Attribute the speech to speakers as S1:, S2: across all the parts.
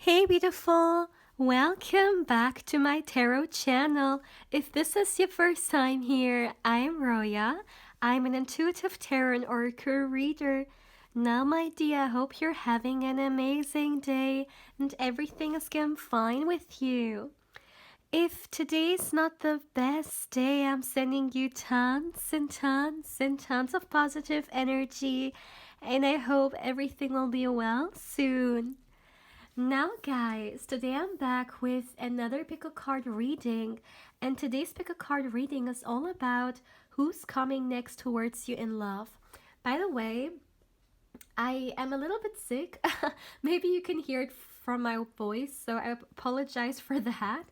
S1: Hey beautiful! Welcome back to my tarot channel. If this is your first time here, I'm Roya. I'm an intuitive tarot and oracle reader. Now my dear, I hope you're having an amazing day and everything is going fine with you. If today's not the best day, I'm sending you tons and tons and tons of positive energy, and I hope everything will be well soon. Now guys, today I'm back with another pick a card reading, and today's pick a card reading is all about who's coming next towards you in love. By the way, I am a little bit sick. Maybe you can hear it from my voice, so I apologize for that.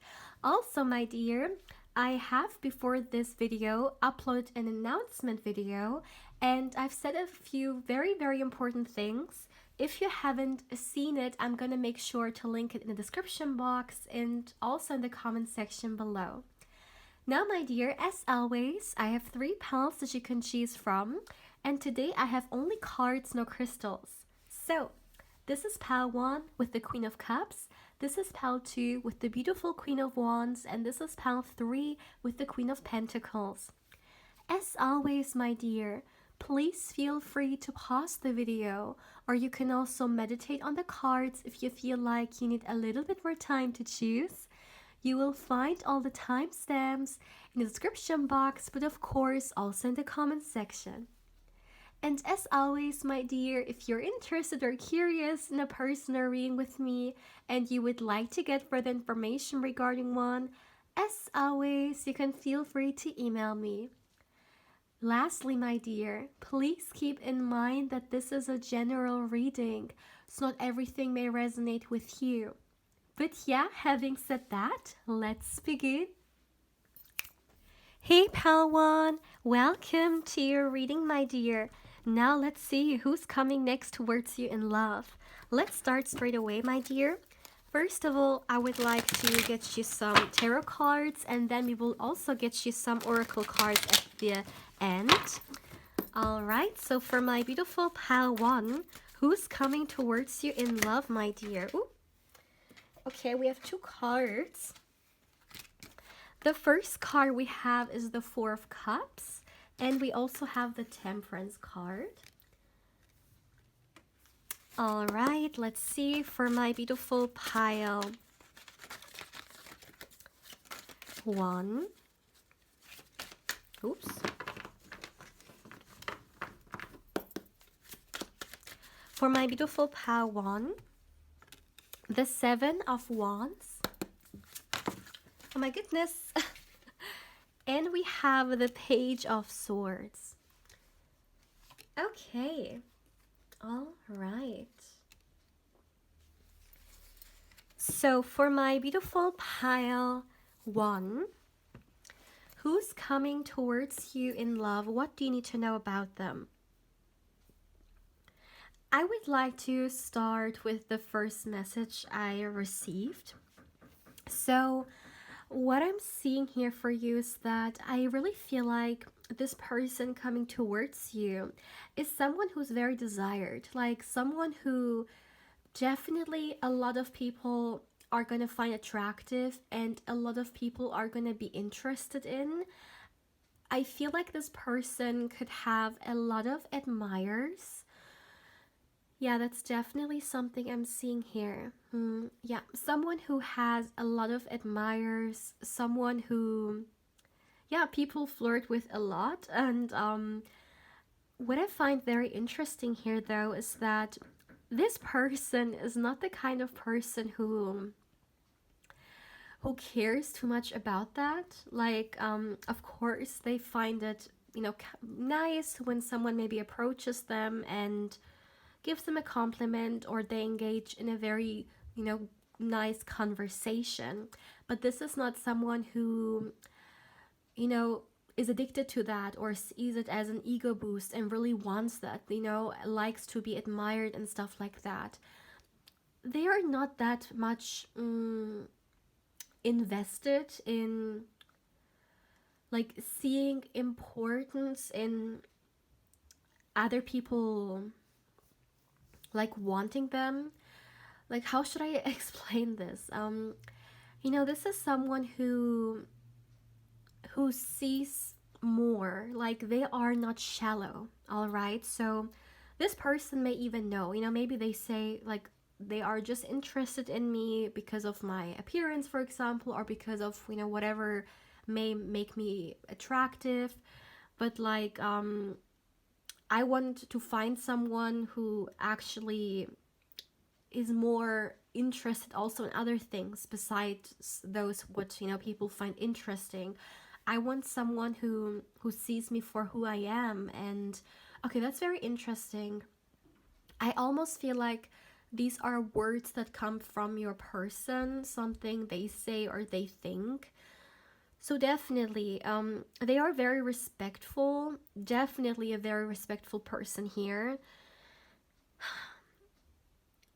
S1: Also, my dear, I have before this video uploaded an announcement video, and I've said a few very important things. If you haven't seen it, I'm gonna make sure to link it in the description box and also in the comment section below. Now, my dear, as always, I have 3 piles that you can choose from, and today I have only cards, no crystals. So, this is pile 1 with the Queen of Cups, this is pile 2 with the beautiful Queen of Wands, and this is pile 3 with the Queen of Pentacles. As always, my dear, please feel free to pause the video, or you can also meditate on the cards if you feel like you need a little bit more time to choose. You will find all the timestamps in the description box, but of course also in the comment section. And as always, my dear, if you're interested or curious in a personal reading with me and you would like to get further information regarding one, as always, you can feel free to email me. Lastly, my dear, please keep in mind that this is a general reading, so not everything may resonate with you. But yeah, having said that, let's begin. Hey pal one, welcome to your reading, my dear. Now let's see who's coming next towards you in love. Let's start straight away, my dear. First of all, I would like to get you some tarot cards, and then we will also get you some oracle cards at the end. Alright, so for my beautiful pile 1, who's coming towards you in love, my dear? Ooh. Okay, we have 2 cards. The first card we have is the 4 of Cups, and we also have the Temperance card. Alright, let's see for my beautiful pile 1. Oops. For my beautiful pile 1, the 7 of Wands. Oh my goodness. And we have the Page of Swords. Okay. All right. So for my beautiful pile 1, who's coming towards you in love? What do you need to know about them? I would like to start with the first message I received. So what I'm seeing here for you is that I really feel like this person coming towards you is someone who's very desired, like someone who definitely a lot of people are going to find attractive and a lot of people are going to be interested in. I feel like this person could have a lot of admirers. Yeah, that's definitely something I'm seeing here. Yeah, someone who has a lot of admirers, someone who, yeah, people flirt with a lot. And what I find very interesting here, though, is that this person is not the kind of person who cares too much about that. Like, of course, they find it, nice when someone maybe approaches them and gives them a compliment, or they engage in a very, nice conversation. But this is not someone who, is addicted to that or sees it as an ego boost and really wants that, likes to be admired and stuff like that. They are not that much invested in like seeing importance in other people like wanting them. like, how should I explain this? You know, this is someone who sees more, like they are not shallow, all right? So this person may even know, you know, maybe they say like they are just interested in me because of my appearance, for example, or because of, you know, whatever may make me attractive. But like, I want to find someone who actually is more interested also in other things besides those what, you know, people find interesting. I want someone who sees me for who I am. And okay, that's very interesting. I almost feel like these are words that come from your person, something they say or they think. So definitely, they are very respectful. Definitely a very respectful person here.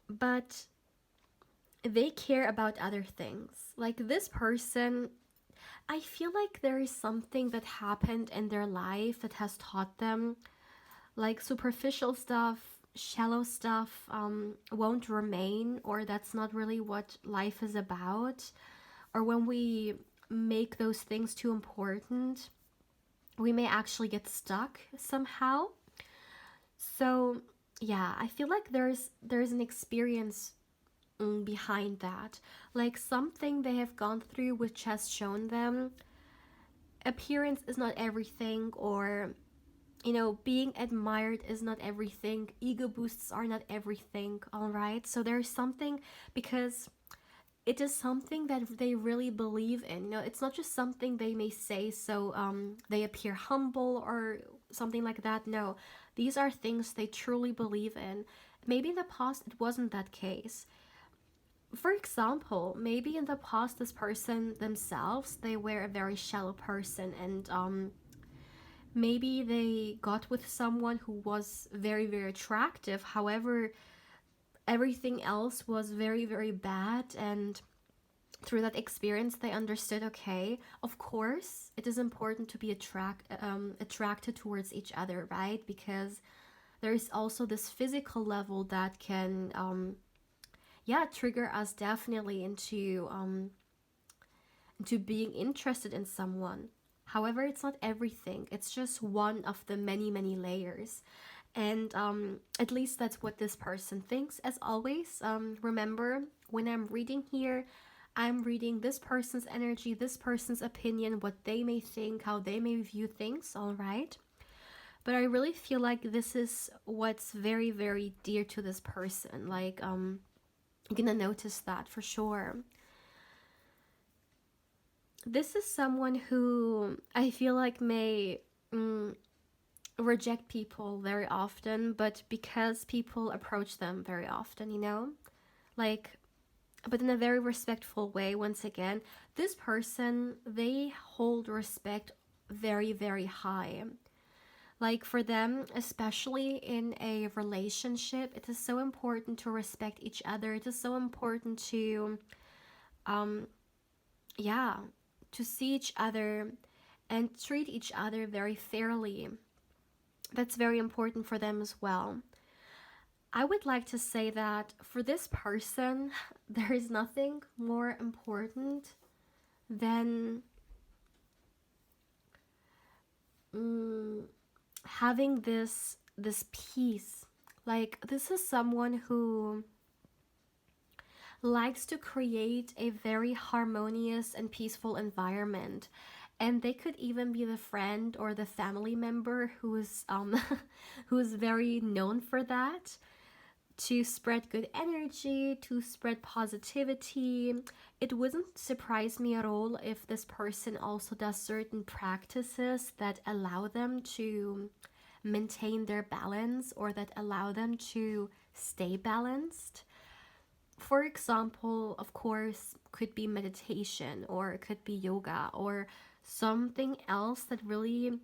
S1: But they care about other things. Like this person, I feel like there is something that happened in their life that has taught them, like superficial stuff, shallow stuff won't remain, or that's not really what life is about. Or when we make those things too important, we may actually get stuck somehow. So yeah, I feel like there's an experience behind that, like something they have gone through which has shown them appearance is not everything, or you know, being admired is not everything, ego boosts are not everything, all right? So there's something, because it is something that they really believe in, you know, it's not just something they may say so they appear humble or something like that. No, these are things they truly believe in. Maybe in the past it wasn't that case. For example, maybe in the past this person themselves, they were a very shallow person, and maybe they got with someone who was very very attractive, however everything else was very very bad. And through that experience they understood, okay, of course it is important to be attracted towards each other, right? Because there is also this physical level that can yeah, trigger us definitely into being interested in someone. However, it's not everything, it's just one of the many many layers. And at least that's what this person thinks. As always, remember, when I'm reading here, I'm reading this person's energy, this person's opinion, what they may think, how they may view things, all right? But I really feel like this is what's very very dear to this person. Like you're gonna notice that for sure. This is someone who I feel like may reject people very often, but because people approach them very often, you know? Like, but in a very respectful way, once again. This person, they hold respect very, very high. Like, for them, especially in a relationship, it is so important to respect each other. It is so important to, um, yeah, to see each other and treat each other very fairly. That's very important for them as well. I would like to say that for this person, there is nothing more important than mm, having this peace. Like this is someone who likes to create a very harmonious and peaceful environment. And they could even be the friend or the family member who's who is very known for that, to spread good energy, to spread positivity. It wouldn't surprise me at all if this person also does certain practices that allow them to maintain their balance, or that allow them to stay balanced. For example, of course, could be meditation, or it could be yoga, or something else that really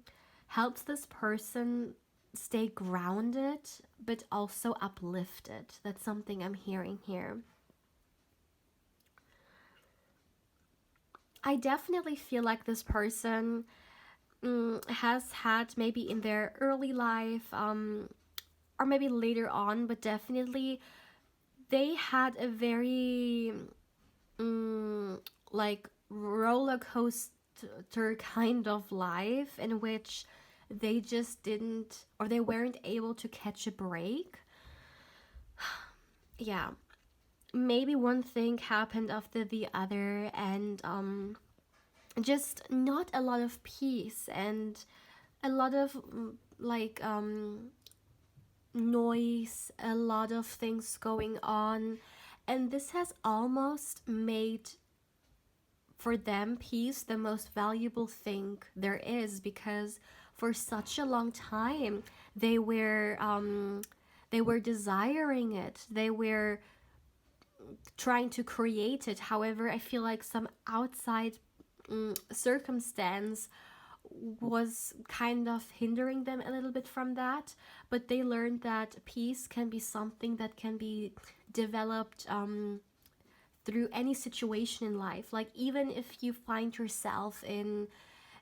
S1: helps this person stay grounded but also uplifted. That's something I'm hearing here. I definitely feel like this person has had, maybe in their early life or maybe later on, but definitely they had a very like roller coaster kind of life in which they just didn't, or they weren't able to catch a break. Yeah, maybe one thing happened after the other, and just not a lot of peace and a lot of like noise, a lot of things going on. And this has almost made for them peace the most valuable thing there is, because for such a long time they were desiring it, they were trying to create it. However, I feel like some outside circumstance was kind of hindering them a little bit from that. But they learned that peace can be something that can be developed through any situation in life. Like, even if you find yourself in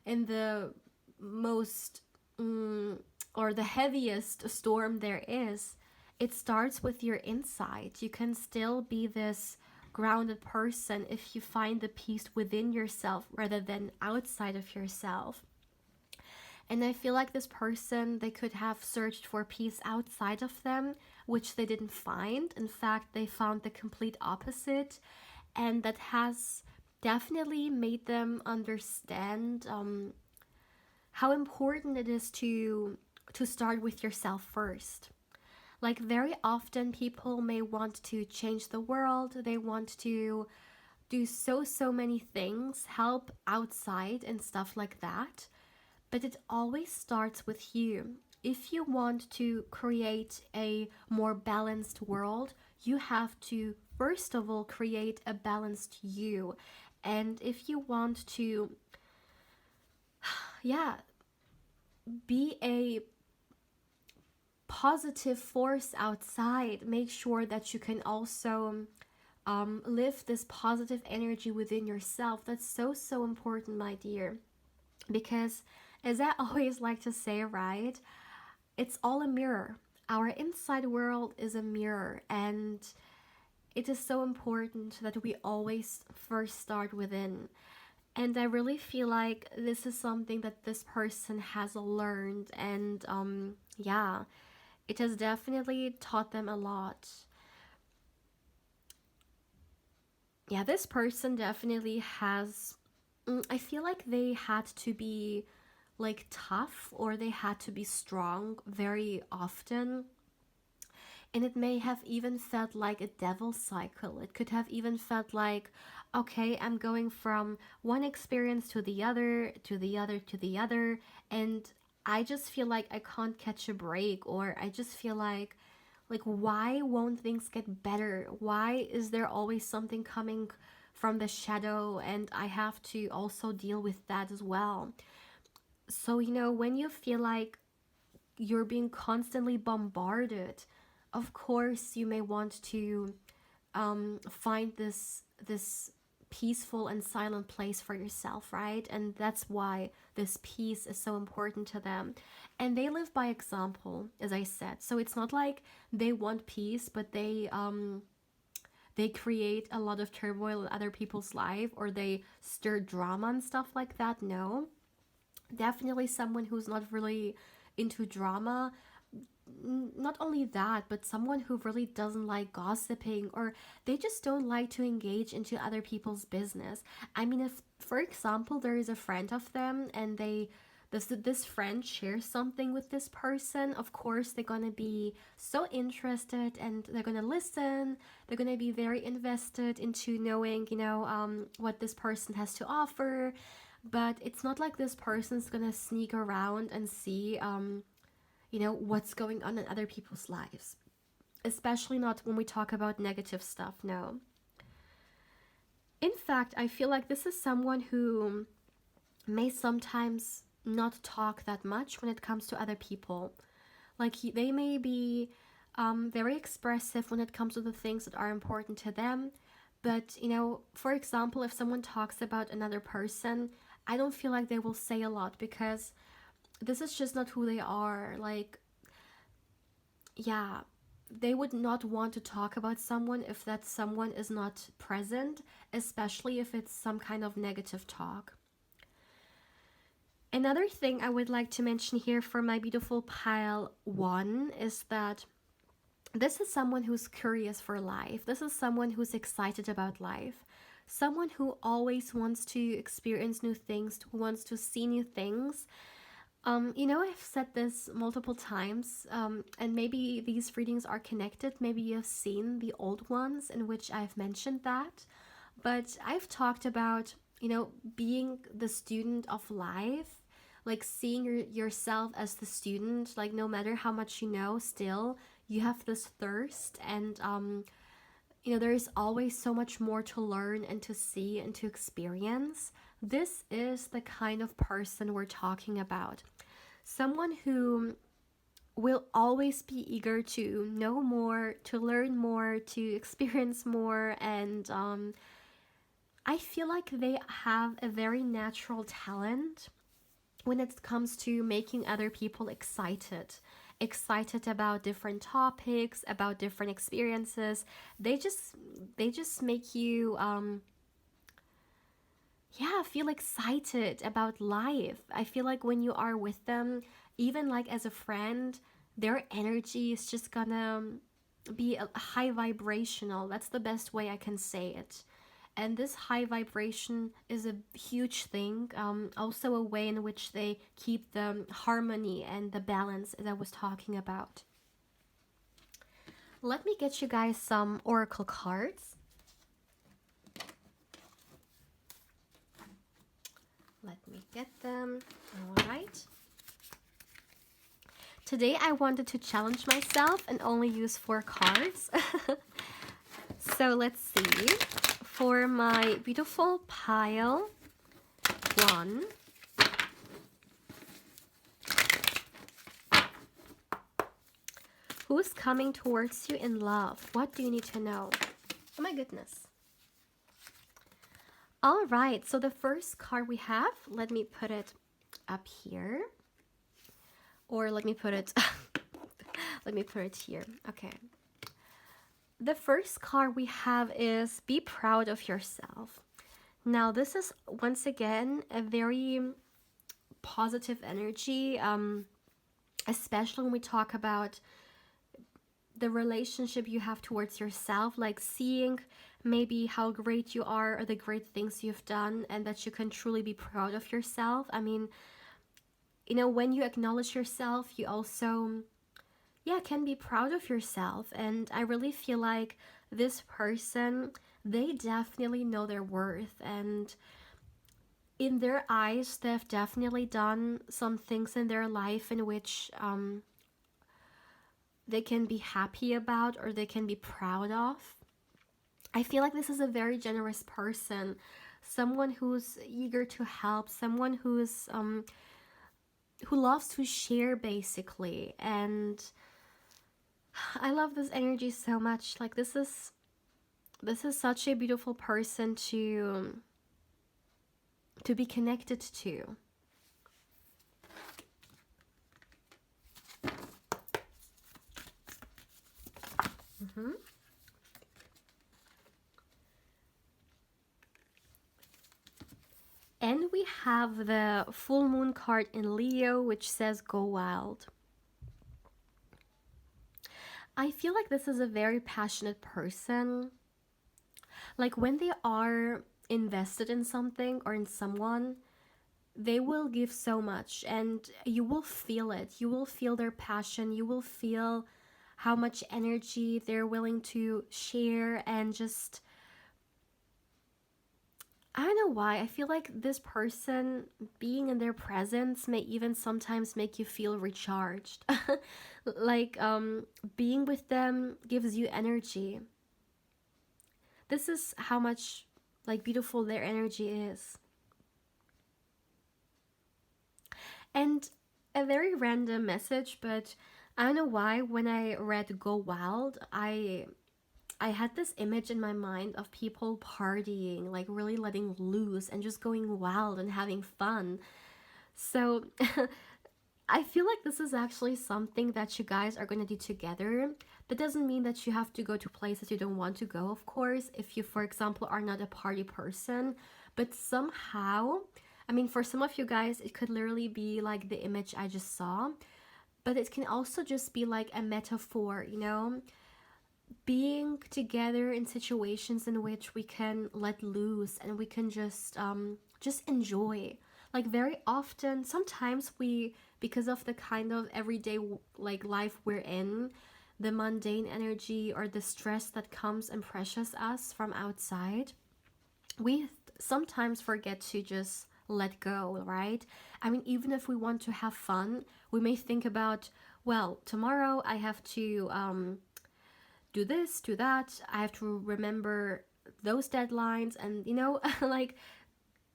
S1: the most or the heaviest storm there is, it starts with your inside. You can still be this grounded person if you find the peace within yourself rather than outside of yourself. And I feel like this person, they could have searched for peace outside of them, which they didn't find. In fact, they found the complete opposite. And that has definitely made them understand how important it is to start with yourself first. Like, very often people may want to change the world, they want to do so many things, help outside and stuff like that. But it always starts with you. If you want to create a more balanced world, you have to first of all create a balanced you. And if you want to, yeah, be a positive force outside, make sure that you can also live this positive energy within yourself. That's so important, my dear. Because, as I always like to say, right, it's all a mirror. Our inside world is a mirror, and it is so important that we always first start within. And I really feel like this is something that this person has learned, and yeah, it has definitely taught them a lot. Yeah, this person definitely has. I feel like they had to be like tough, or they had to be strong very often. And it may have even felt like a devil cycle. It could have even felt like, okay, I'm going from one experience to the other, to the other, to the other. And I just feel like I can't catch a break, or I just feel like, why won't things get better? Why is there always something coming from the shadow, and I have to also deal with that as well? So, when you feel like you're being constantly bombarded, of course you may want to find this peaceful and silent place for yourself, right? And that's why this peace is so important to them. And they live by example, as I said. So it's not like they want peace, but they create a lot of turmoil in other people's life, or they stir drama and stuff like that. No, definitely someone who's not really into drama. Not only that, but someone who really doesn't like gossiping, or they just don't like to engage into other people's business. I mean, if, for example, there is a friend of them, and this friend shares something with this person, of course they're gonna be so interested, and they're gonna listen. They're gonna be very invested into knowing, what this person has to offer. But it's not like this person's gonna sneak around and see what's going on in other people's lives. Especially not when we talk about negative stuff, no. In fact, I feel like this is someone who may sometimes not talk that much when it comes to other people. Like, they may be very expressive when it comes to the things that are important to them. But, for example, if someone talks about another person, I don't feel like they will say a lot, because this is just not who they are. Like, yeah, they would not want to talk about someone if that someone is not present, especially if it's some kind of negative talk. Another thing I would like to mention here for my beautiful pile 1 is that this is someone who's curious for life. This is someone who's excited about life. Someone who always wants to experience new things, who wants to see new things. I've said this multiple times, and maybe these readings are connected. Maybe you've seen the old ones in which I've mentioned that. But I've talked about, being the student of life, like seeing yourself as the student, like no matter how much you know, still you have this thirst, and there is always so much more to learn and to see and to experience. This is the kind of person we're talking about. Someone who will always be eager to know more, to learn more, to experience more, and I feel like they have a very natural talent when it comes to making other people excited about different topics, about different experiences. They just make you feel excited about life. I feel like when you are with them, even like as a friend, their energy is just gonna be a high vibrational. That's the best way I can say it. And this high vibration is a huge thing. Also a way in which they keep the harmony and the balance that I was talking about. Let me get you guys some oracle cards. Let me get them. All right. Today I wanted to challenge myself and only use 4 cards. So let's see. For my beautiful pile 1, who's coming towards you in love? What do you need to know? Oh my goodness. All right, so the first card we have, let me put it up here. Or let me put it here. Okay. The first card we have is be proud of yourself. Now, this is once again a very positive energy, especially when we talk about the relationship you have towards yourself, like seeing maybe how great you are or the great things you've done, and that you can truly be proud of yourself. I mean, when you acknowledge yourself, you also can be proud of yourself. And I really feel like this person, they definitely know their worth, and in their eyes they've definitely done some things in their life in which they can be happy about or they can be proud of. I feel like this is a very generous person, someone who's eager to help, someone who's who loves to share basically. And I love this energy so much. Like this is such a beautiful person to be connected to. And we have the full moon card in Leo, which says go wild. I feel like this is a very passionate person. Like when they are invested in something or in someone, they will give so much, and you will feel it. You will feel their passion. You will feel how much energy they're willing to share, and just, I don't know why, I feel like this person, being in their presence may even sometimes make you feel recharged. Like being with them gives you energy. This is how much like beautiful their energy is. And a very random message, but I don't know why, when I read Go Wild, I had this image in my mind of people partying, like really letting loose and just going wild and having fun. So I feel like this is actually something that you guys are going to do together, That doesn't mean that you have to go to places you don't want to go, of course, if you, for example, are not a party person. But somehow, I mean, for some of you guys, it could literally be like the image I just saw. But it can also just be like a metaphor, you know? Being together in situations in which we can let loose and we can just enjoy. Like very often, sometimes we, because of the kind of everyday like life we're in, the mundane energy or the stress that comes and pressures us from outside, we sometimes forget to just let go, right? I mean, even if we want to have fun, we may think about, well, tomorrow I have to do this, do that. I have to remember those deadlines, and you know, like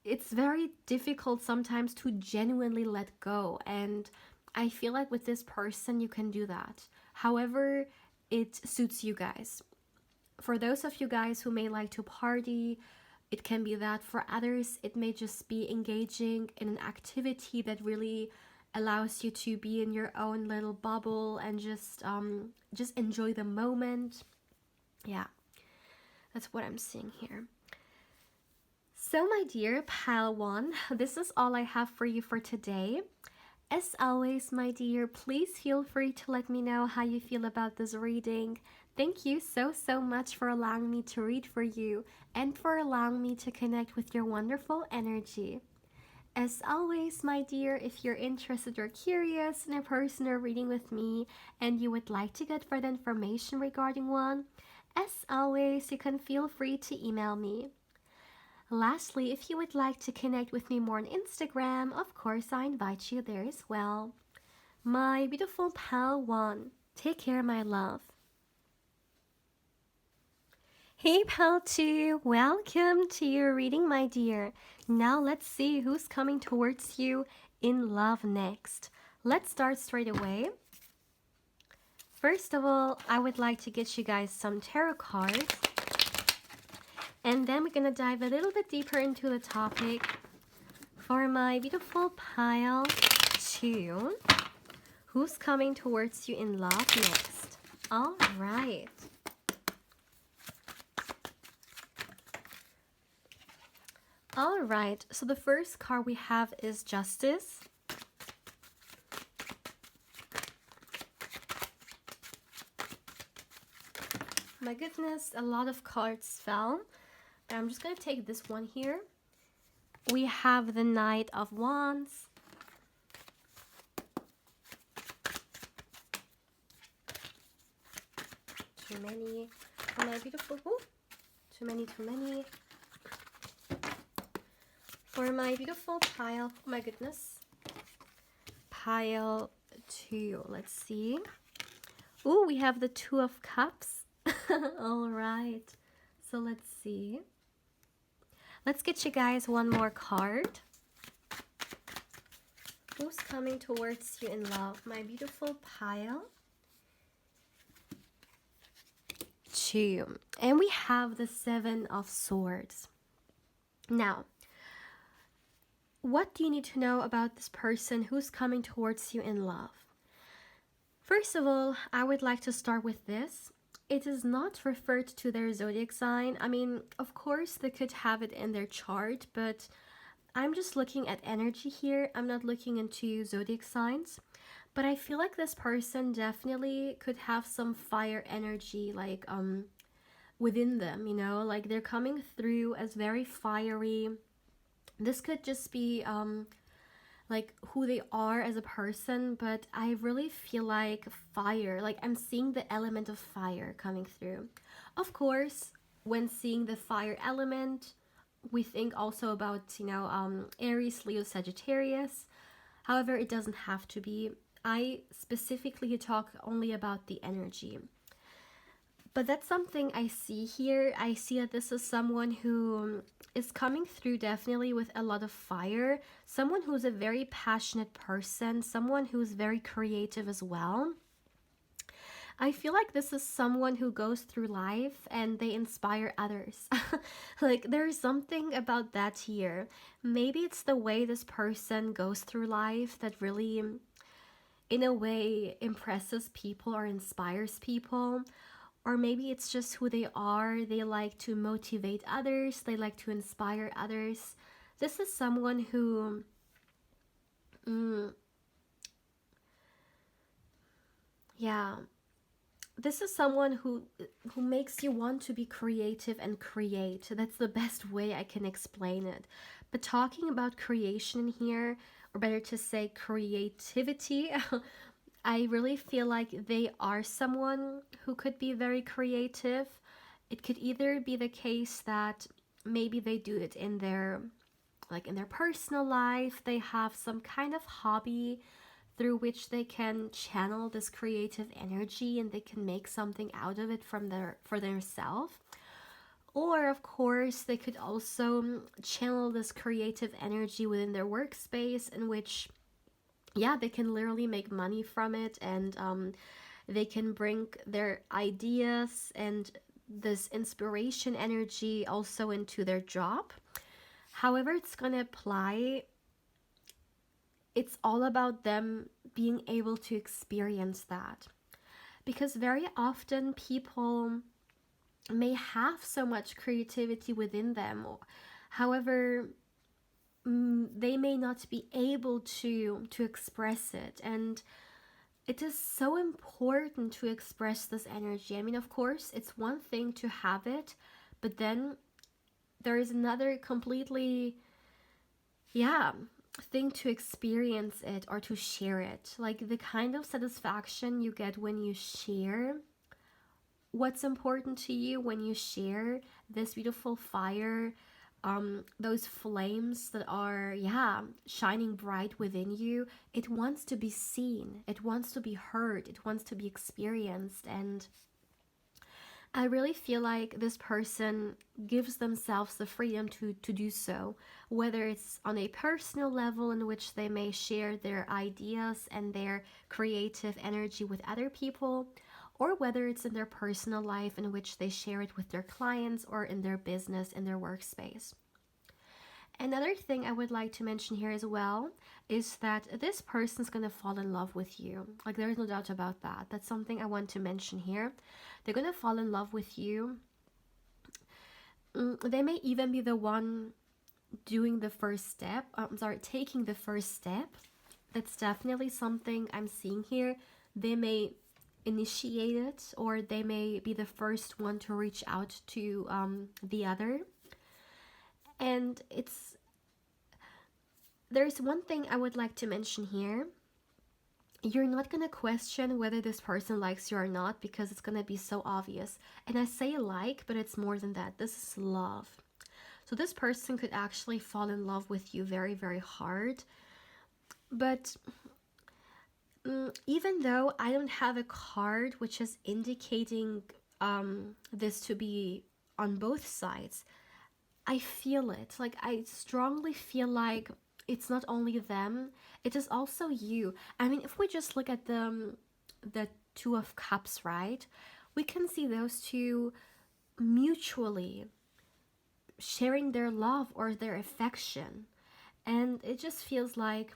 S1: it's very difficult sometimes to genuinely let go. And I feel like with this person, you can do that. However, it suits you guys. For those of you guys who may like to party, it can be that. For others, it may just be engaging in an activity that really allows you to be in your own little bubble and just enjoy the moment. Yeah, that's what I'm seeing here. So my dear pile one, this is all I have for you for today. As always, my dear, please feel free to let me know how you feel about this reading. Thank you so much for allowing me to read for you and for allowing me to connect with your wonderful energy. As always, my dear, if you're interested or curious in a personal reading with me and you would like to get further information regarding one, as always, you can feel free to email me. Lastly, if you would like to connect with me more on Instagram, of course, I invite you there as well. My beautiful pal one, take care, my love. Hey pal 2, welcome to your reading, my dear. Now let's see who's coming towards you in love next. Let's start straight away. First of all, I would like to get you guys some tarot cards. And then we're going to dive a little bit deeper into the topic for my beautiful pile 2. Who's coming towards you in love next? All right. All right, so the first card we have is Justice. My goodness, a lot of cards fell. I'm just going to take this one here. We have the Knight of Wands. Too many. Oh, my beautiful. Ooh, too many. For my beautiful pile, oh my goodness, pile 2, let's see. Ooh, we have the Two of Cups. All right, so let's see. Let's get you guys one more card. Who's coming towards you in love? My beautiful pile 2. And we have the Seven of Swords. Now, what do you need to know about this person who's coming towards you in love? First of all, I would like to start with this. It is not referred to their zodiac sign. I mean, of course, they could have it in their chart, but I'm just looking at energy here. I'm not looking into zodiac signs. But I feel like this person definitely could have some fire energy, like, within them, you know? Like, they're coming through as very fiery. This could just be like who they are as a person, but I really feel like fire, like I'm seeing the element of fire coming through. Of course, when seeing the fire element, we think also about, you know, Aries, Leo, Sagittarius. However, it doesn't have to be. I specifically talk only about the energy. But that's something I see here. I see that this is someone who is coming through definitely with a lot of fire. Someone who's a very passionate person. Someone who's very creative as well. I feel like this is someone who goes through life and they inspire others. Like there's something about that here. Maybe it's the way this person goes through life that really in a way impresses people or inspires people, or maybe it's just who they are. They like to motivate others, they like to inspire others. This is someone who yeah, this is someone who makes you want to be creative and create. That's the best way I can explain it. But talking about creation here, or better to say creativity, I really feel like they are someone who could be very creative. It could either be the case that maybe they do it in their, like in their personal life, they have some kind of hobby through which they can channel this creative energy and they can make something out of it from their for themselves. Or of course they could also channel this creative energy within their workspace, in which they can literally make money from it, and they can bring their ideas and this inspiration energy also into their job. However it's going to apply, it's all about them being able to experience that. Because very often people may have so much creativity within them, however, they may not be able to express it. And it is so important to express this energy. I mean, of course, it's one thing to have it, but then there is another completely, thing to experience it or to share it. Like the kind of satisfaction you get when you share what's important to you, when you share this beautiful fire, those flames that are, shining bright within you. It wants to be seen, it wants to be heard, it wants to be experienced. And I really feel like this person gives themselves the freedom to do so, whether it's on a personal level in which they may share their ideas and their creative energy with other people, or whether it's in their personal life in which they share it with their clients or in their business, in their workspace. Another thing I would like to mention here as well is that this person's going to fall in love with you. Like, there's no doubt about that. That's something I want to mention here. They're going to fall in love with you. They may even be the one doing the first step. Taking the first step. That's definitely something I'm seeing here. They may initiate it, or they may be the first one to reach out to the other. And there's one thing I would like to mention here. You're not going to question whether this person likes you or not, because it's going to be so obvious. And I say like, but it's more than that. This is love. So this person could actually fall in love with you very, very hard. But even though I don't have a card which is indicating this to be on both sides, I feel it. Like, I strongly feel like it's not only them, it is also you. I mean, if we just look at the Two of Cups, right? We can see those two mutually sharing their love or their affection. And it just feels like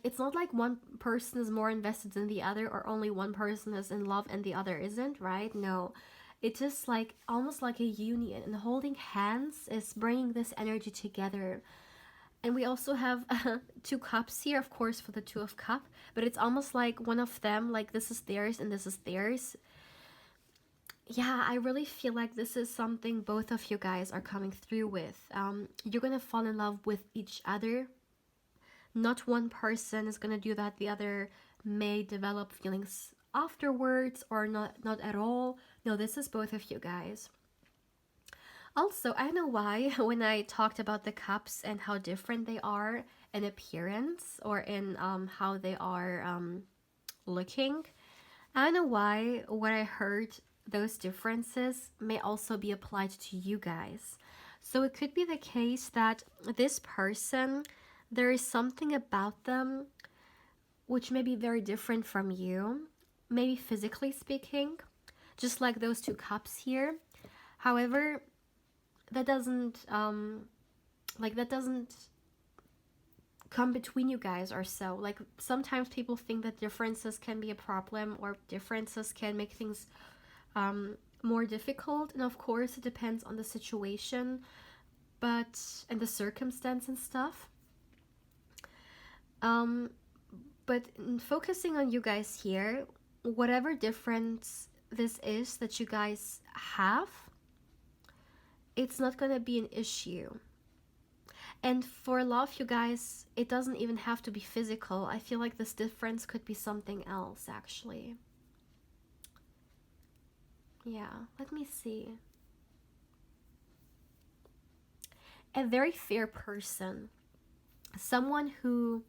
S1: it's not like one person is more invested than the other, or only one person is in love and the other isn't, right? No. It's just like almost like a union, and holding hands is bringing this energy together. And we also have two cups here, of course, for the Two of Cup, but it's almost like one of them, like this is theirs and this is theirs. Yeah, I really feel like this is something both of you guys are coming through with. You're gonna fall in love with each other. Not one person is gonna do that. The other may develop feelings afterwards, or not at all. No, this is both of you guys. Also, I don't know why when I talked about the cups and how different they are in appearance, or in how they are looking, I don't know why what I heard, those differences may also be applied to you guys. So it could be the case that this person, there is something about them which may be very different from you, maybe physically speaking, just like those two cups here. However, that doesn't come between you guys or so. Like sometimes people think that differences can be a problem, or differences can make things more difficult, and of course it depends on the situation, but and the circumstance and stuff. But in focusing on you guys here, whatever difference this is that you guys have, it's not gonna be an issue. And for a lot of you guys, it doesn't even have to be physical. I feel like this difference could be something else, actually. Yeah, let me see. A very fair person. Someone who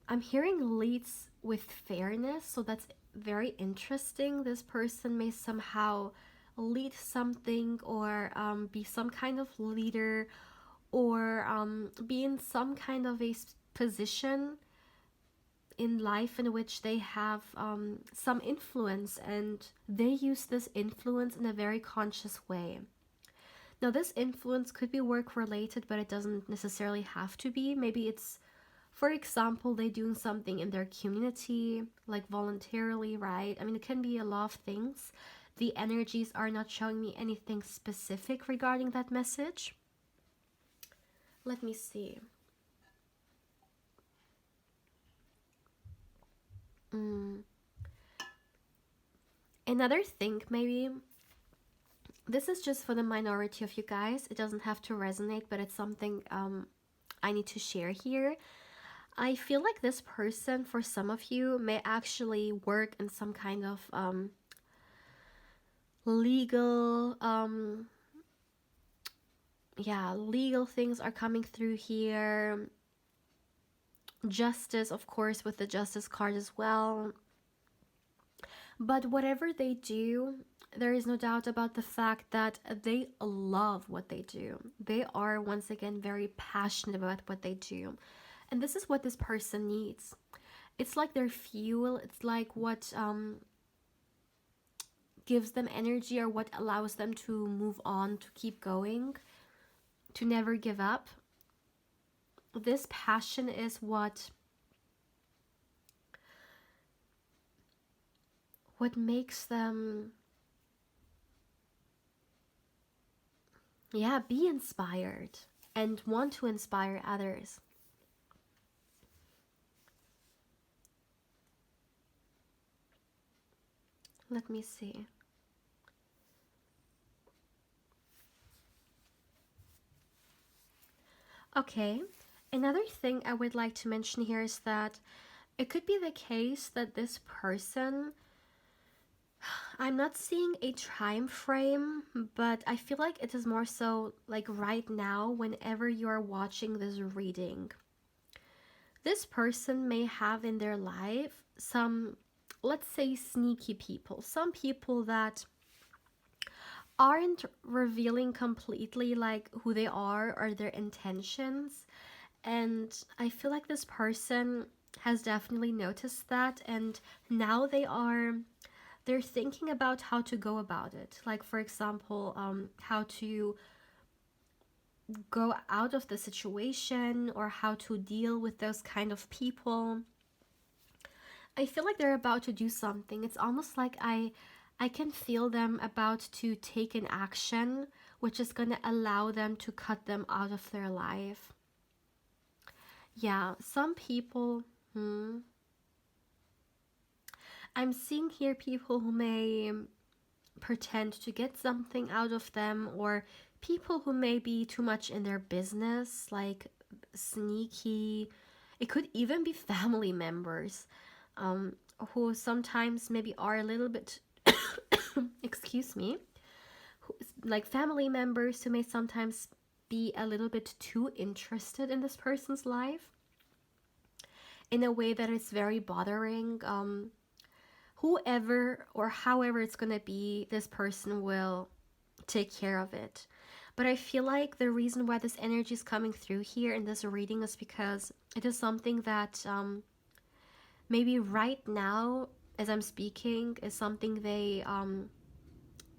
S1: I'm hearing leads with fairness, so that's very interesting. This person may somehow lead something, or be some kind of leader, or be in some kind of a position in life in which they have some influence, and they use this influence in a very conscious way. Now, this influence could be work related, but it doesn't necessarily have to be. Maybe it's, for example, they doing something in their community, like voluntarily, right? I mean, it can be a lot of things. The energies are not showing me anything specific regarding that message. Let me see. Another thing, maybe, this is just for the minority of you guys. It doesn't have to resonate, but it's something I need to share here. I feel like this person, for some of you, may actually work in some kind of legal legal things are coming through here. Justice, of course, with the justice card as well. But whatever they do, there is no doubt about the fact that they love what they do. They are, once again, very passionate about what they do. And this is what this person needs. It's like their fuel. It's like what gives them energy, or what allows them to move on, to keep going, to never give up. This passion is what makes them, be inspired and want to inspire others. Let me see. Okay, another thing I would like to mention here is that it could be the case that this person, I'm not seeing a time frame, but I feel like it is more so like right now, whenever you are watching this reading. This person may have in their life some, let's say, sneaky people, some people that aren't revealing completely like who they are or their intentions. And I feel like this person has definitely noticed that, and now they're thinking about how to go about it. Like, for example, how to go out of the situation, or how to deal with those kind of people. I feel like they're about to do something. It's almost like I can feel them about to take an action, which is going to allow them to cut them out of their life. Yeah, some people, I'm seeing here people who may pretend to get something out of them, or people who may be too much in their business, like sneaky. It could even be family members who sometimes maybe are a little bit, excuse me, like family members who may sometimes be a little bit too interested in this person's life in a way that is very bothering. Whoever or however it's gonna be, this person will take care of it. But I feel like the reason why this energy is coming through here in this reading is because it is something that maybe right now, as I'm speaking, is something they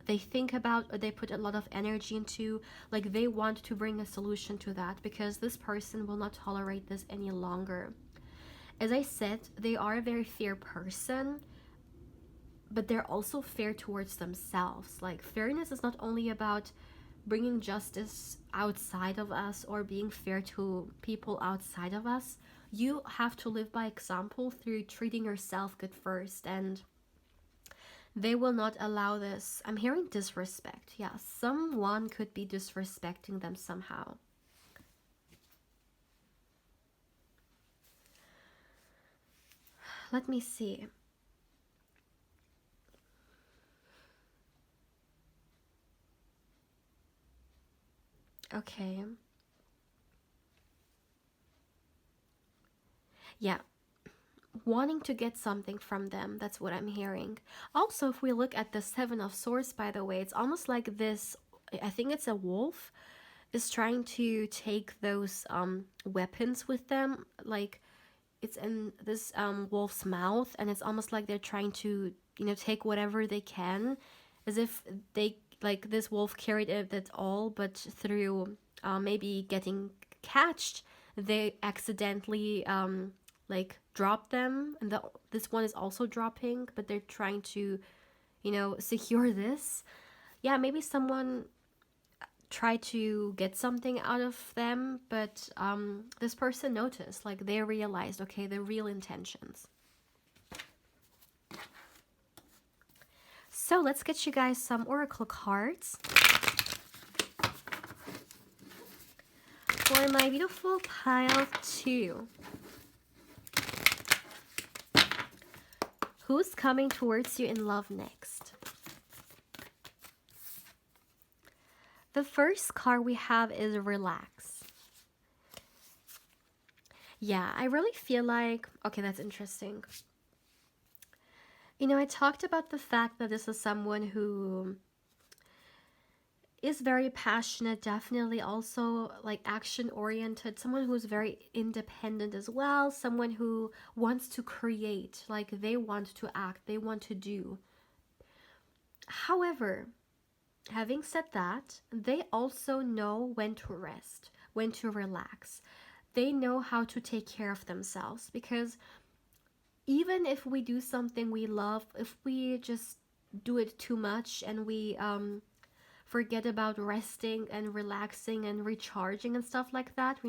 S1: they think about, or they put a lot of energy into, like they want to bring a solution to that, because this person will not tolerate this any longer. As I said, they are a very fair person, but they're also fair towards themselves. Like, fairness is not only about bringing justice outside of us or being fair to people outside of us. You have to live by example through treating yourself good first, and they will not allow this. I'm hearing disrespect. Yeah, someone could be disrespecting them somehow. Let me see. Okay. Yeah, wanting to get something from them. That's what I'm hearing. Also, if we look at the Seven of Swords, by the way, it's almost like this. I think it's a wolf is trying to take those weapons with them. Like, it's in this wolf's mouth, and it's almost like they're trying to, take whatever they can, as if they, like, this wolf carried it all, but through maybe getting catched, they accidentally like drop them, and this one is also dropping, but they're trying to, secure this. Yeah, maybe someone tried to get something out of them, but this person noticed, like they realized, okay, the real intentions. So let's get you guys some oracle cards for my beautiful pile 2. Who's coming towards you in love next? The first card we have is relax. Yeah, I really feel like, okay, that's interesting. I talked about the fact that this is someone who is very passionate, definitely also like action oriented, someone who's very independent as well, someone who wants to create, like they want to act, they want to do. However, having said that, they also know when to rest, when to relax. They know how to take care of themselves, because even if we do something we love, if we just do it too much and we forget about resting and relaxing and recharging and stuff like that,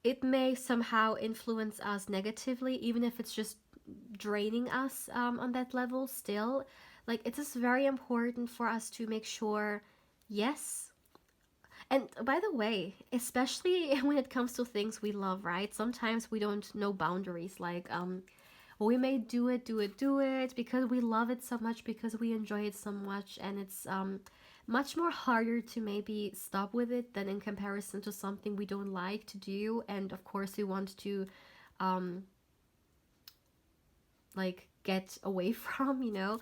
S1: it may somehow influence us negatively, even if it's just draining us on that level still. Like, it is very important for us to make sure, yes. And by the way, especially when it comes to things we love, right? Sometimes we don't know boundaries. Like, we may do it because we love it so much, because we enjoy it so much, and it's much more harder to maybe stop with it than in comparison to something we don't like to do, and of course we want to like get away from.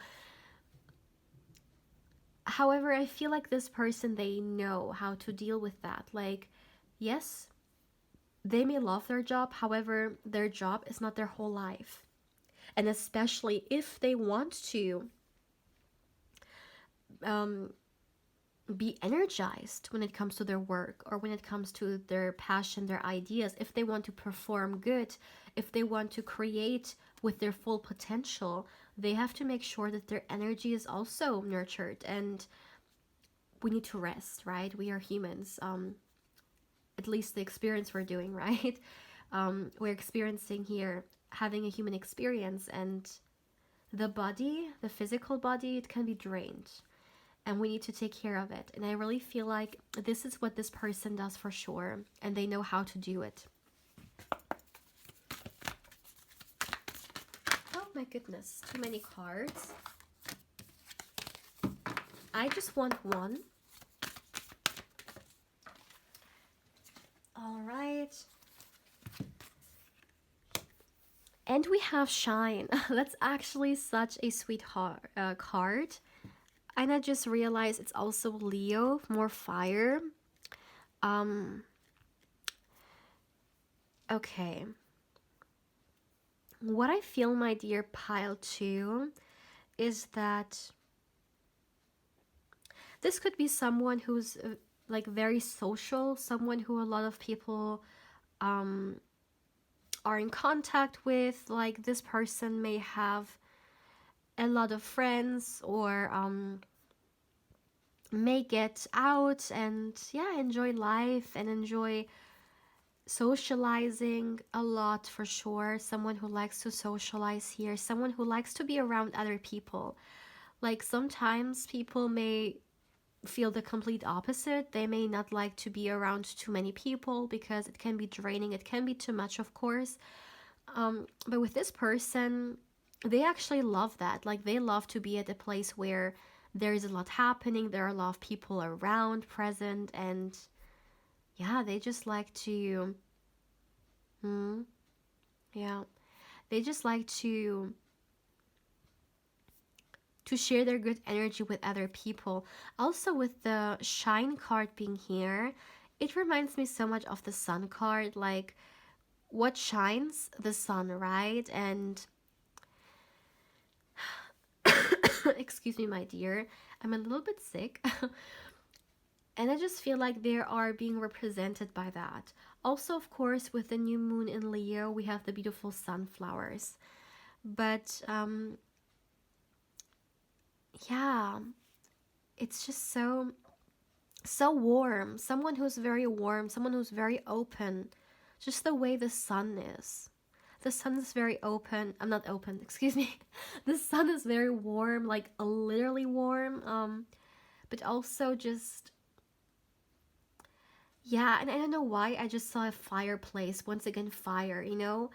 S1: However, I feel like this person, they know how to deal with that. Like, yes, they may love their job, however, their job is not their whole life. And especially if they want to be energized when it comes to their work, or when it comes to their passion, their ideas, if they want to perform good, if they want to create with their full potential, they have to make sure that their energy is also nurtured. And we need to rest, right? We are humans. At least the experience we're doing, right? We're experiencing here, having a human experience, and the body, the physical body, it can be drained, and we need to take care of it. And I really feel like this is what this person does for sure, and they know how to do it. Oh my goodness, too many cards. I just want one. All right. And we have Shine. That's actually such a sweet card. And I just realized it's also Leo, more fire. Okay. What I feel, my dear pile 2, is that This could be someone who's like very social, someone who a lot of people are in contact with. Like this person may have a lot of friends, or may get out and yeah, enjoy life and enjoy socializing a lot for sure. Someone who likes to socialize here, someone who likes to be around other people. Like sometimes people may feel the complete opposite. They may not like to be around too many people because it can be draining, it can be too much, of course. But with this person, they actually love that. Like they love to be at a place where there is a lot happening, there are a lot of people around, present, and yeah, they just like to, yeah, they just like to share their good energy with other people. Also, with the shine card being here, it reminds me so much of the sun card. Like, what shines? The sun, right? And excuse me, my dear, I'm a little bit sick. And I just feel like they are being represented by that. Also, of course, with the new moon in Leo, we have the beautiful sunflowers. But yeah, it's just so warm. Someone who's very warm, someone who's very open. Just the way the sun is. The sun is very open. I'm not open, excuse me. The sun is very warm, like literally warm. But also just, yeah, and I don't know why I just saw a fireplace. Once again, fire, you know?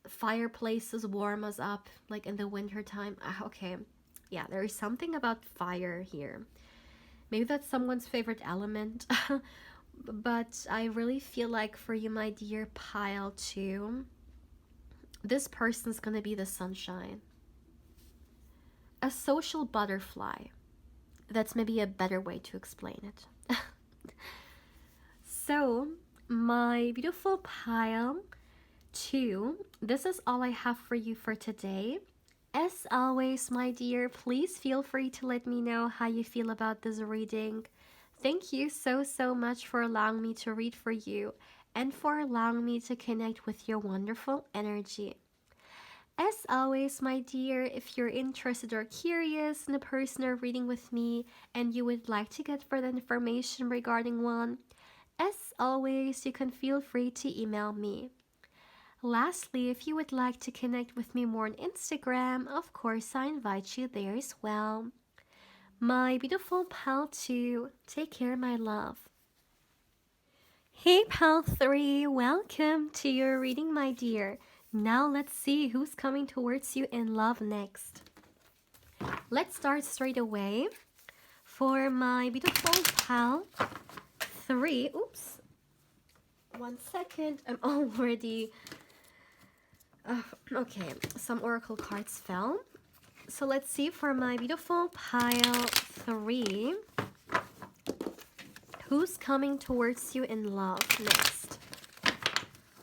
S1: Fireplaces warm us up like in the winter time. Okay. Yeah, there is something about fire here. Maybe that's someone's favorite element. But I really feel like for you, my dear pile 2, this person's gonna be the sunshine. A social butterfly. That's maybe a better way to explain it. So, my beautiful pile 2, this is all I have for you for today. As always, my dear, please feel free to let me know how you feel about this reading. Thank you so much for allowing me to read for you and for allowing me to connect with your wonderful energy. As always, my dear, if you're interested or curious in a personal reading with me and you would like to get further information regarding one, as always, you can feel free to email me. Lastly, if you would like to connect with me more on Instagram, of course, I invite you there as well. My beautiful pal 2, take care, my love. Hey, pal 3, welcome to your reading, my dear. Now let's see who's coming towards you in love next. Let's start straight away. For my beautiful pal 3, oops, 1 second, I'm already... okay, some oracle cards fell. So let's see for my beautiful pile 3, who's coming towards you in love next.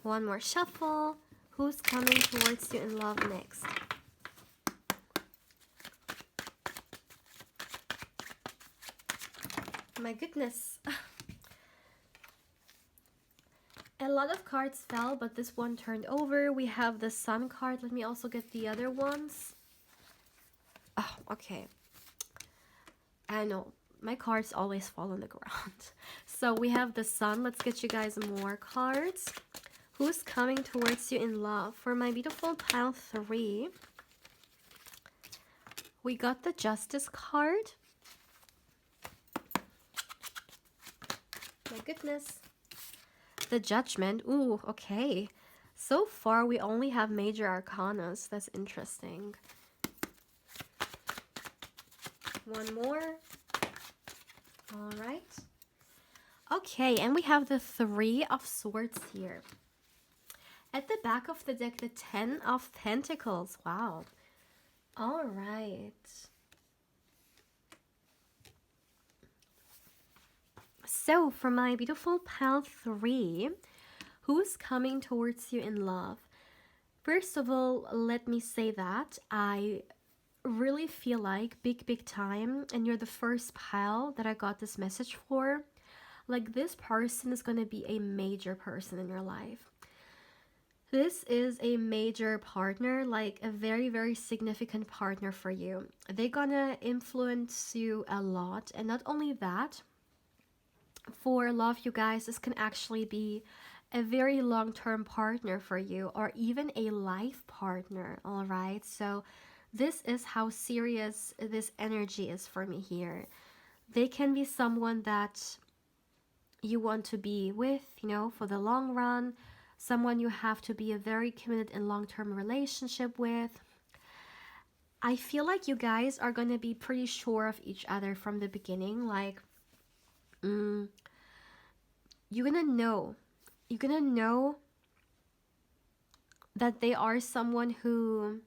S1: One more shuffle. Who's coming towards you in love next? My goodness. A lot of cards fell, but this one turned over. We have the Sun card. Let me also get the other ones. Oh, okay. I know. My cards always fall on the ground. So we have the Sun. Let's get you guys more cards. Who's coming towards you in love? For my beautiful pile 3, we got the Justice card. My goodness. The Judgment. Ooh, okay. So far, we only have major arcanas. That's interesting. One more. All right. Okay, and we have the 3 of Swords here. At the back of the deck, the 10 of Pentacles. Wow. All right. So, for my beautiful pal 3, who's coming towards you in love? First of all, let me say that I really feel like big time, and you're the first pile that I got this message for. Like, this person is going to be a major person in your life. This is a major partner, like a very significant partner for you. They're gonna influence you a lot. And not only that, for a lot of you guys, this can actually be a very long-term partner for you, or even a life partner. All right, so this is how serious this energy is for me here. They can be someone that you want to be with, for the long run, someone you have to be a very committed and long-term relationship with. I feel like you guys are going to be pretty sure of each other from the beginning. Like, you're going to know. You're going to know that they are someone who,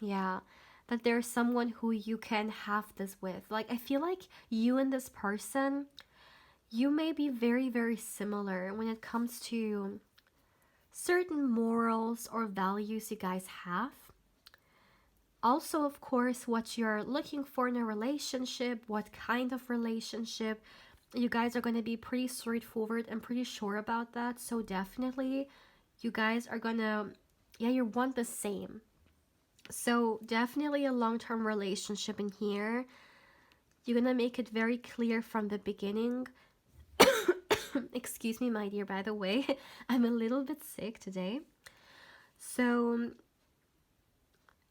S1: yeah, that they're someone who you can have this with. Like, I feel like you and this person, you may be very similar when it comes to certain morals or values you guys have. Also, of course, what you're looking for in a relationship, what kind of relationship. You guys are going to be pretty straightforward and pretty sure about that. So definitely, you guys are going to, you want the same. So definitely a long-term relationship in here. You're going to make it very clear from the beginning. Excuse me, my dear, by the way. I'm a little bit sick today. So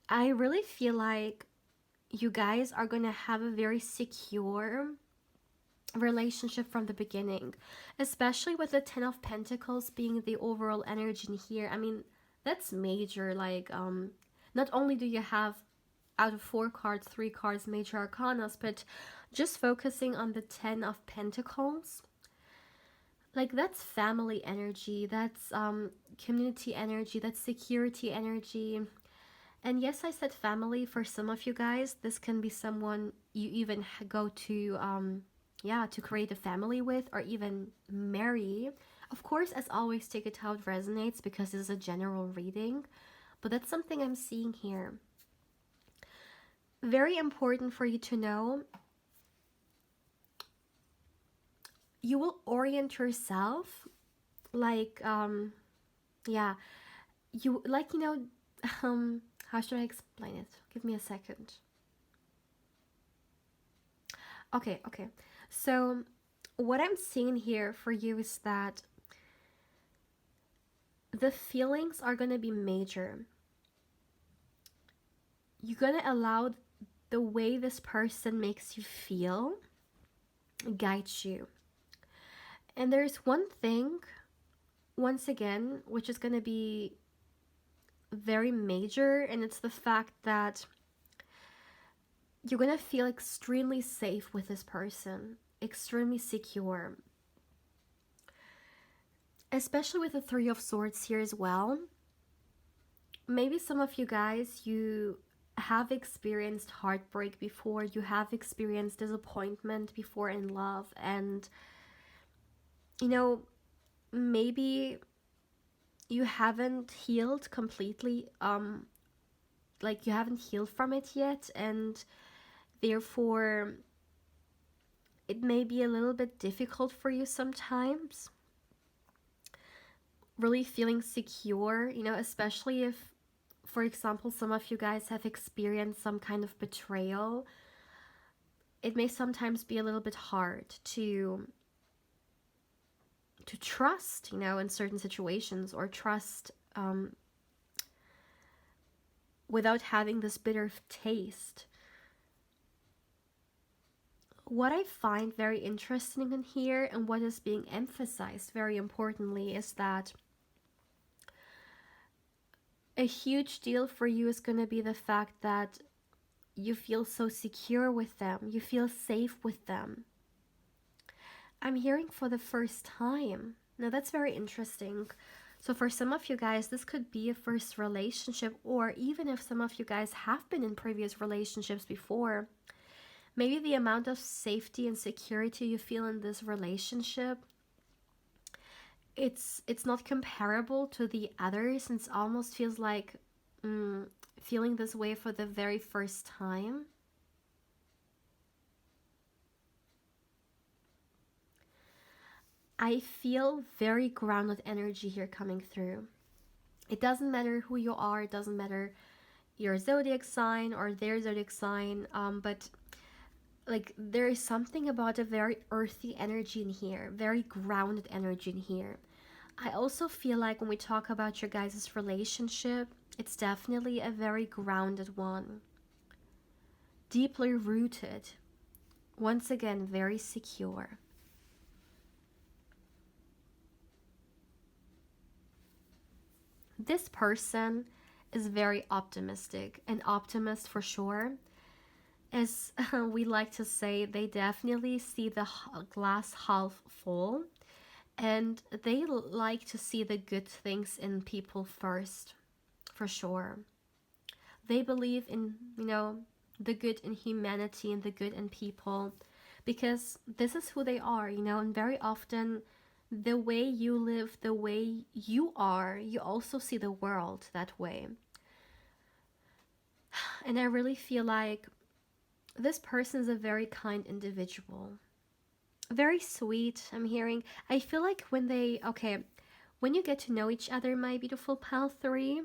S1: I really feel like you guys are going to have a very secure relationship from the beginning, especially with the 10 of Pentacles being the overall energy in here. I mean, that's major. Like, not only do you have out of 4 cards, 3 cards, major arcanas, but just focusing on the 10 of Pentacles, like, that's family energy, that's community energy, that's security energy. And yes, I said family. For some of you guys, this can be someone you even go to to create a family with, or even marry. Of course, as always, take it how it resonates, because this is a general reading, but that's something I'm seeing here. Very important for you to know, you will orient yourself like you like, how should I explain it? Give me a second. Okay. So what I'm seeing here for you is that the feelings are going to be major. You're going to allow the way this person makes you feel guide you. And there's one thing, once again, which is going to be very major, and it's the fact that you're going to feel extremely safe with this person, extremely secure. Especially with the 3 of Swords here as well. Maybe some of you guys, you have experienced heartbreak before, you have experienced disappointment before in love, and maybe you haven't healed completely, like you haven't healed from it yet, and therefore it may be a little bit difficult for you sometimes really feeling secure, especially if, for example, some of you guys have experienced some kind of betrayal. It may sometimes be a little bit hard to trust, in certain situations, or trust without having this bitter taste. What I find very interesting in here, and what is being emphasized very importantly, is that a huge deal for you is going to be the fact that you feel so secure with them, you feel safe with them. I'm hearing for the first time. Now that's very interesting. So for some of you guys, this could be a first relationship, or even if some of you guys have been in previous relationships before, maybe the amount of safety and security you feel in this relationship, it's not comparable to the others, and it almost feels like feeling this way for the very first time. I feel very grounded energy here coming through. It doesn't matter who you are, it doesn't matter your zodiac sign or their zodiac sign, but like there is something about a very earthy energy in here, very grounded energy in here. I also feel like when we talk about your guys' relationship, it's definitely a very grounded one, deeply rooted, once again, very secure. This person is very optimistic, an optimist for sure. As we like to say, they definitely see the glass half full, and they like to see the good things in people first, for sure. They believe in, the good in humanity and the good in people because this is who they are, and very often the way you live, the way you are, you also see the world that way. And I really feel like this person is a very kind individual, very sweet. I'm hearing, I feel like when you get to know each other, my beautiful pal 3,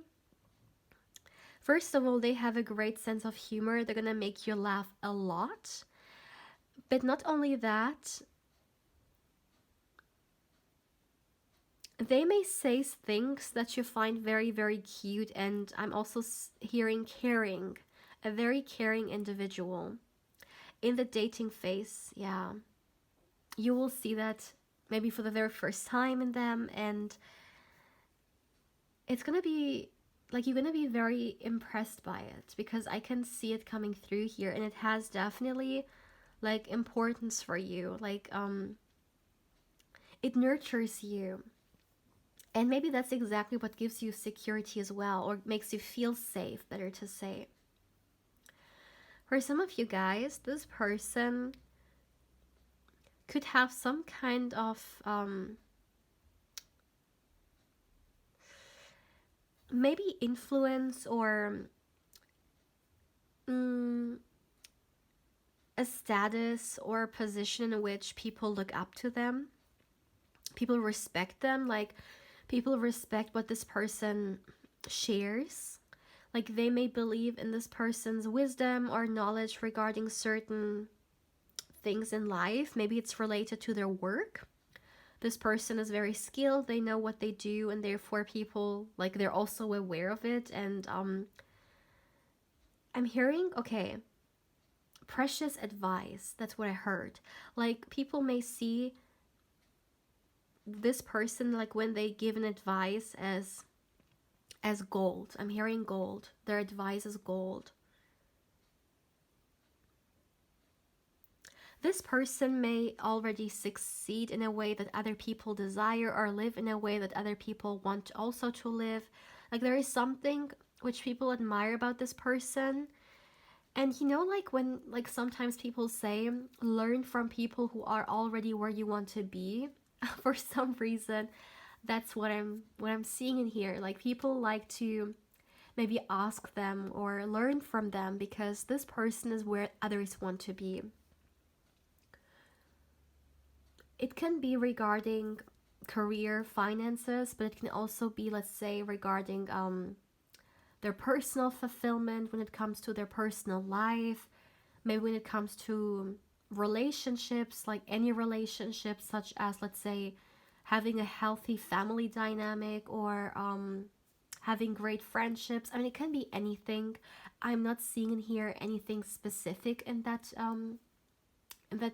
S1: first of all, they have a great sense of humor. They're gonna make you laugh a lot. But not only that, they may say things that you find very, very cute. And I'm also hearing caring, a very caring individual. In the dating phase, yeah, you will see that maybe for the very first time in them. And it's gonna be like you're gonna be very impressed by it because I can see it coming through here, and it has definitely like importance for you. Like it nurtures you, and maybe that's exactly what gives you security as well, or makes you feel safe, better to say. For some of you guys, this person could have some kind of maybe influence or a status or a position in which people look up to them. People respect them, like people respect what this person shares. Like they may believe in this person's wisdom or knowledge regarding certain things in life. Maybe it's related to their work. This person is very skilled, they know what they do, and therefore people like they're also aware of it. And I'm hearing, okay, precious advice. That's what I heard. Like people may see this person, like when they give an advice, as gold. I'm hearing gold. Their advice is gold. This person may already succeed in a way that other people desire, or live in a way that other people want also to live. Like there is something which people admire about this person. And like when, like sometimes people say, learn from people who are already where you want to be. For some reason, that's what I'm seeing in here. Like people like to maybe ask them or learn from them because this person is where others want to be. It can be regarding career, finances, but it can also be, let's say, regarding their personal fulfillment, when it comes to their personal life, maybe when it comes to relationships, like any relationships, such as, let's say, having a healthy family dynamic, or having great friendships. I mean, it can be anything. I'm not seeing in here anything specific in that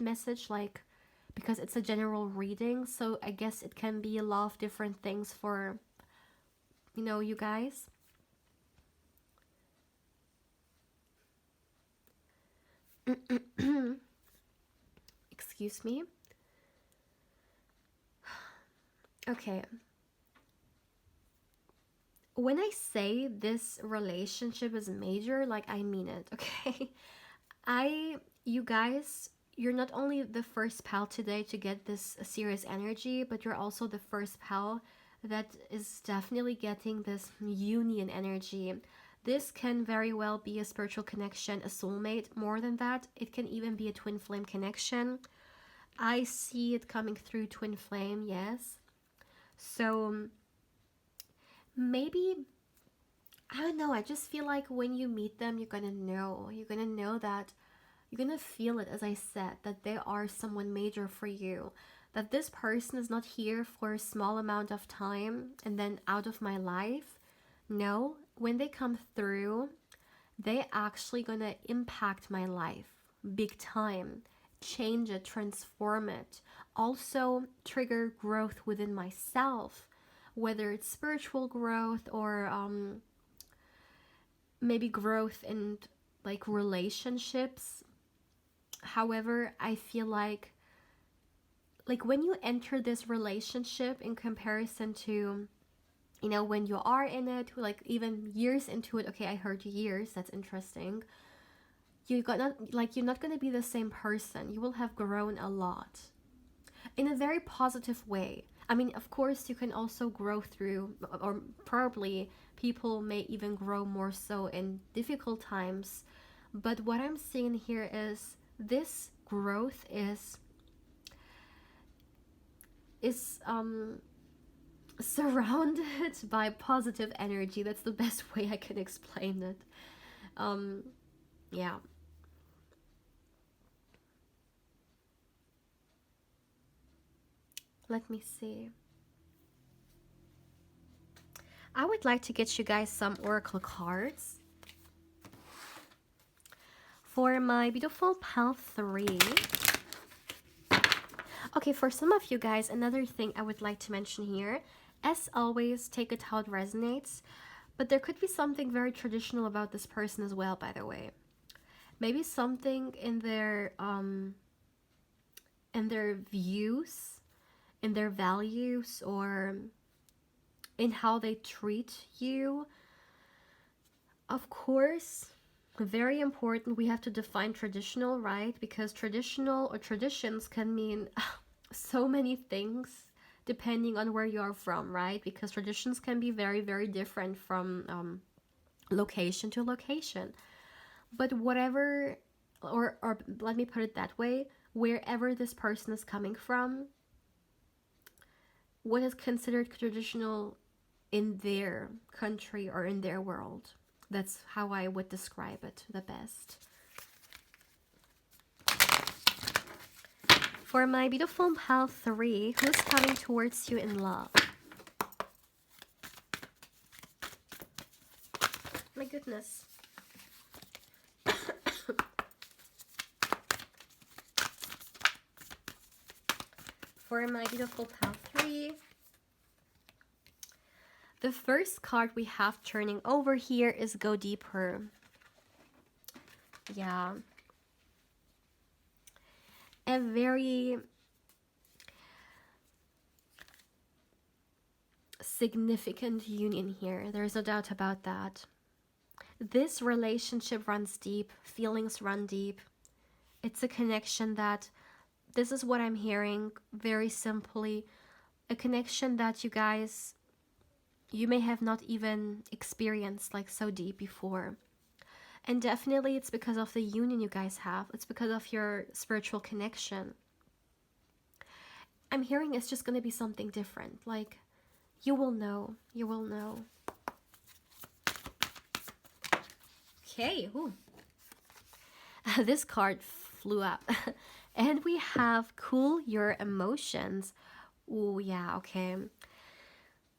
S1: message, like, because it's a general reading, so I guess it can be a lot of different things for you guys. Excuse me. Okay. When I say this relationship is major, like I mean it, okay? You guys, you're not only the first pal today to get this serious energy, but you're also the first pal that is definitely getting this union energy. This can very well be a spiritual connection, a soulmate. More than that, it can even be a twin flame connection. I see it coming through twin flame, yes. So maybe, I don't know, I just feel like when you meet them, you're gonna know. You're gonna know that, you're gonna feel it, as I said, that they are someone major for you. That this person is not here for a small amount of time and then out of my life. No, when they come through, they actually gonna impact my life big time, change it, transform it, also trigger growth within myself, whether it's spiritual growth or maybe growth in like relationships. However, I feel like when you enter this relationship in comparison to, you know, when you are in it, like even years into it. Okay, I heard years, that's interesting. You're not going to be the same person. You will have grown a lot in a very positive way. I mean, of course, you can also grow through, or probably people may even grow more so in difficult times. But what I'm seeing here is this growth is surrounded by positive energy. That's the best way I can explain it. Yeah. Let me see. I would like to get you guys some oracle cards for my beautiful pal 3. Okay, for some of you guys, another thing I would like to mention here, as always, take it how it resonates, but there could be something very traditional about this person as well, by the way. Maybe something in their views, in their values, or in how they treat you. Of course, very important, we have to define traditional, right? Because traditional or traditions can mean so many things depending on where you are from, right? Because traditions can be very, very different from location to location. But whatever, or let me put it that way, wherever this person is coming from, what is considered traditional in their country or in their world. That's how I would describe it the best. For my beautiful pal 3, who's coming towards you in love? My goodness. For my beautiful pal 3, the first card we have turning over here is Go Deeper. Yeah. A very significant union here. There's no doubt about that. This relationship runs deep. Feelings run deep. It's a connection that, this is what I'm hearing very simply, a connection that you guys, you may have not even experienced like so deep before. And definitely it's because of the union you guys have. It's because of your spiritual connection. I'm hearing it's just going to be something different. Like, you will know. You will know. Okay. Ooh. This card flew up. And we have Cool Your Emotions. Oh, yeah, okay.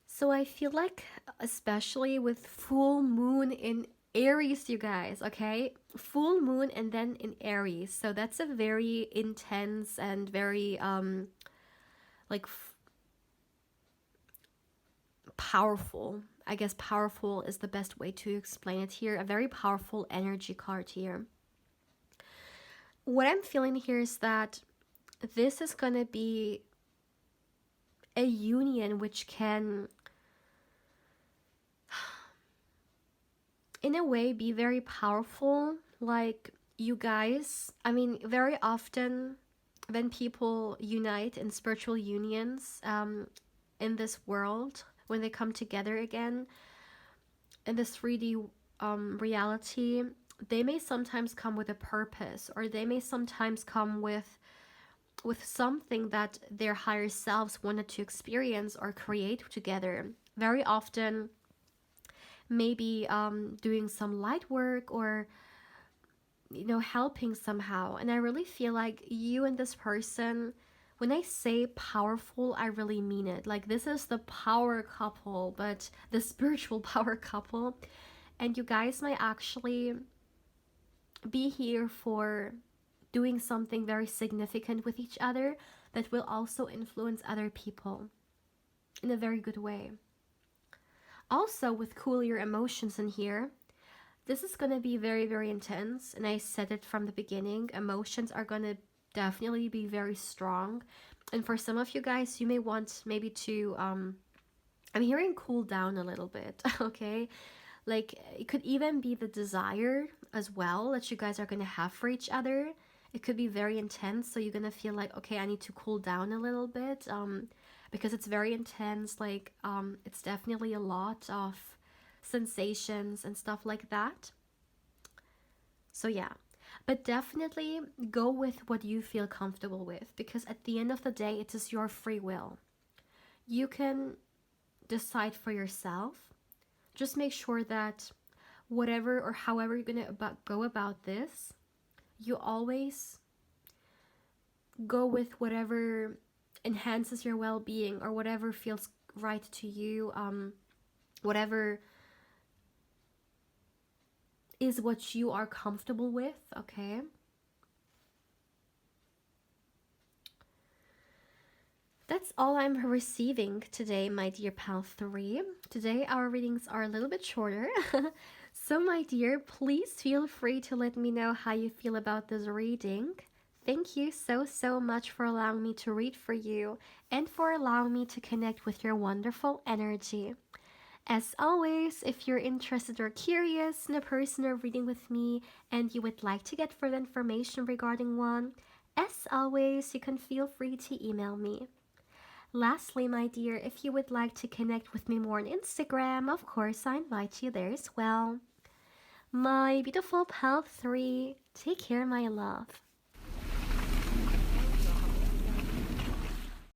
S1: So I feel like, especially with full moon in Aries, you guys, okay? Full moon and then in Aries. So that's a very intense and very, powerful. I guess powerful is the best way to explain it here. A very powerful energy card here. What I'm feeling here is that this is going to be a union which can, in a way, be very powerful. Like, you guys, I mean, very often when people unite in spiritual unions in this world, when they come together again in the 3D reality, they may sometimes come with a purpose, or they may sometimes come with something that their higher selves wanted to experience or create together. Very often, maybe doing some light work, or helping somehow. And I really feel like you and this person, when I say powerful, I really mean it. Like, this is the power couple, but the spiritual power couple. And you guys might actually be here for doing something very significant with each other that will also influence other people in a very good way. Also, with cool your emotions in here, this is going to be very, very intense. And I said it from the beginning, emotions are going to definitely be very strong. And for some of you guys, you may want maybe to, I'm hearing cool down a little bit, okay? Like, it could even be the desire as well that you guys are going to have for each other. It could be very intense, so you're going to feel like, okay, I need to cool down a little bit, because it's very intense. Like, it's definitely a lot of sensations and stuff like that. So yeah, but definitely go with what you feel comfortable with, because at the end of the day, it is your free will. You can decide for yourself. Just make sure that whatever or however you're going to go about this, you always go with whatever enhances your well-being, or whatever feels right to you, whatever is what you are comfortable with, okay? That's all I'm receiving today, my dear pal 3. Today our readings are a little bit shorter. So my dear, please feel free to let me know how you feel about this reading. Thank you so much for allowing me to read for you, and for allowing me to connect with your wonderful energy. As always, if you're interested or curious in a personal reading with me, and you would like to get further information regarding one, as always, you can feel free to email me. Lastly, my dear, if you would like to connect with me more on Instagram, of course, I invite you there as well. My beautiful pal 3, take care, my love.